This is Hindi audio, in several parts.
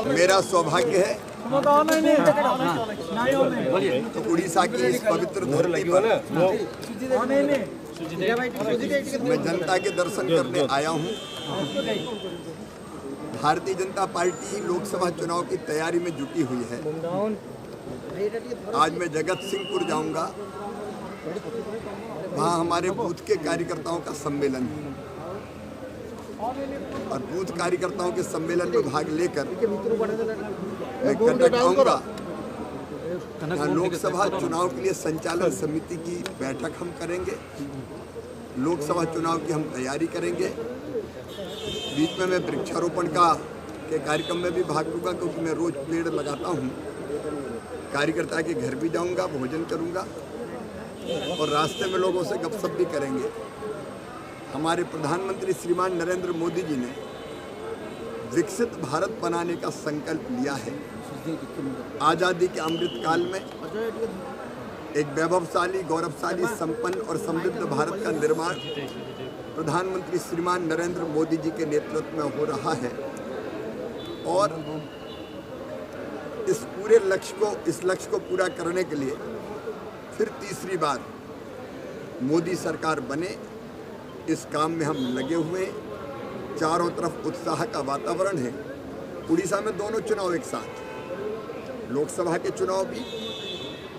मेरा सौभाग्य है तो उड़ीसा की इस पवित्र धरती पर मैं जनता के दर्शन करने आया हूँ। भारतीय जनता पार्टी लोकसभा चुनाव की तैयारी में जुटी हुई है। आज मैं जगत सिंहपुर जाऊंगा, वहाँ हमारे बूथ के कार्यकर्ताओं का सम्मेलन है और बूथ कार्यकर्ताओं के सम्मेलन में भाग लेकर मैं कटक आऊंगा। यहाँ लोकसभा चुनाव के लिए संचालन समिति की बैठक हम करेंगे, लोकसभा चुनाव की हम तैयारी करेंगे। बीच में मैं वृक्षारोपण के कार्यक्रम में भी भाग लूँगा, क्योंकि मैं रोज पेड़ लगाता हूँ। कार्यकर्ता के घर भी जाऊँगा, भोजन करूँगा और रास्ते में लोगों से गपशप भी करेंगे। हमारे प्रधानमंत्री श्रीमान नरेंद्र मोदी जी ने विकसित भारत बनाने का संकल्प लिया है। आज़ादी के अमृत काल में एक वैभवशाली, गौरवशाली, संपन्न और समृद्ध भारत का निर्माण प्रधानमंत्री श्रीमान नरेंद्र मोदी जी के नेतृत्व में हो रहा है और इस लक्ष्य को पूरा करने के लिए फिर तीसरी बार मोदी सरकार बने, इस काम में हम लगे हुए हैं। चारों तरफ उत्साह का वातावरण है। उड़ीसा में दोनों चुनाव एक साथ, लोकसभा के चुनाव भी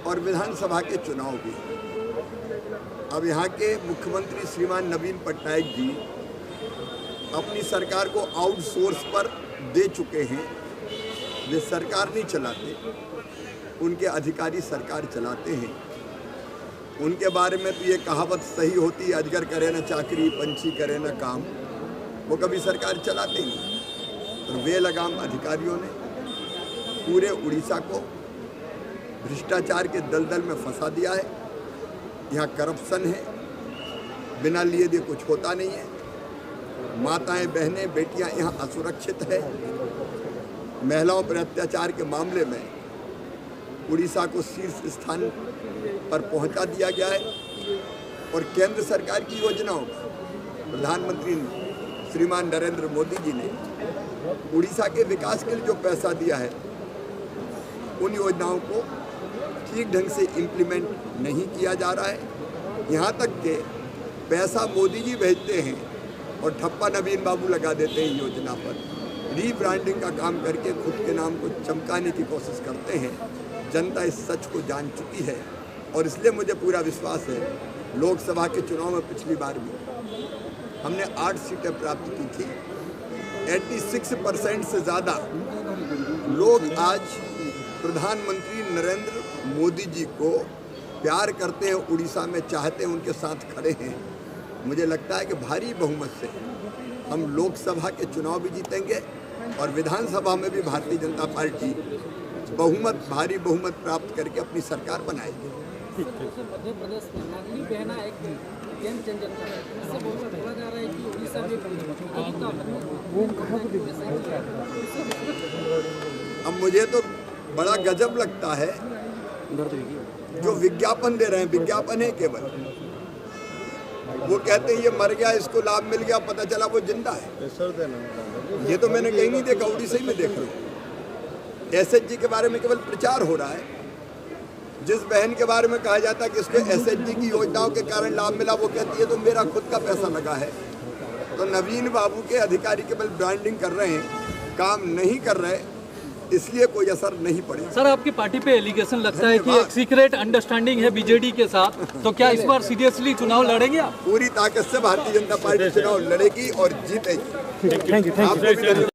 और विधानसभा के चुनाव भी। अब यहाँ के मुख्यमंत्री श्रीमान नवीन पटनायक जी अपनी सरकार को आउटसोर्स पर दे चुके हैं। वे सरकार नहीं चलाते, उनके अधिकारी सरकार चलाते हैं। उनके बारे में तो ये कहावत सही होती है, अजगर करे ना चाकरी, पंछी करे ना काम। वो कभी सरकार चलाते नहीं। और वे लगाम अधिकारियों ने पूरे उड़ीसा को भ्रष्टाचार के दलदल में फंसा दिया है। यहाँ करप्शन है, बिना लिए दिए कुछ होता नहीं है। माताएं, बहनें, बेटियां यहाँ असुरक्षित है। महिलाओं पर अत्याचार के मामले में उड़ीसा को शीर्ष स्थान पर पहुंचा दिया गया है और केंद्र सरकार की योजनाओं प्रधानमंत्री श्रीमान नरेंद्र मोदी जी ने उड़ीसा के विकास के लिए जो पैसा दिया है, उन योजनाओं को ठीक ढंग से इम्प्लीमेंट नहीं किया जा रहा है। यहाँ तक कि पैसा मोदी जी भेजते हैं और ठप्पा नवीन बाबू लगा देते हैं योजना पर। रीब्रांडिंग का काम करके खुद के नाम को चमकाने की कोशिश करते हैं। जनता इस सच को जान चुकी है और इसलिए मुझे पूरा विश्वास है, लोकसभा के चुनाव में पिछली बार भी हमने 8 सीटें प्राप्त की थी। 86% से ज़्यादा लोग आज प्रधानमंत्री नरेंद्र मोदी जी को प्यार करते हैं, उड़ीसा में चाहते हैं, उनके साथ खड़े हैं। मुझे लगता है कि भारी बहुमत से हम लोकसभा के चुनाव भी जीतेंगे और विधानसभा में भी भारतीय जनता पार्टी भारी बहुमत प्राप्त करके अपनी सरकार बनाएगी। मध्य प्रदेश में नागरी बहना एक गेम चेंजर है। इससे बोला जा रहा है कि उड़ीसा में अब मुझे तो बड़ा गजब लगता है जो विज्ञापन दे रहे हैं। विज्ञापन है केवल, वो कहते हैं ये मर गया, इसको लाभ मिल गया, पता चला वो जिंदा है। ये तो मैंने कहीं नहीं देखा, उड़ीसा में देख लो। एसएचजी के बारे में केवल प्रचार हो रहा है। जिस बहन के बारे में कहा जाता है कि इसको एसएचजी की योजनाओं के कारण लाभ मिला, वो कहती है तो मेरा खुद का पैसा लगा है। तो नवीन बाबू के अधिकारी केवल ब्रांडिंग कर रहे हैं, काम नहीं कर रहे, इसलिए कोई असर नहीं पड़ेगा। सर, आपकी पार्टी पे एलिगेशन लगता है कि एक सीक्रेट अंडरस्टैंडिंग है बीजेडी के साथ, तो क्या इस बार सीरियसली चुनाव लड़ेंगे आप? पूरी ताकत से भारतीय जनता पार्टी चुनाव लड़ेगी और जीतेगी।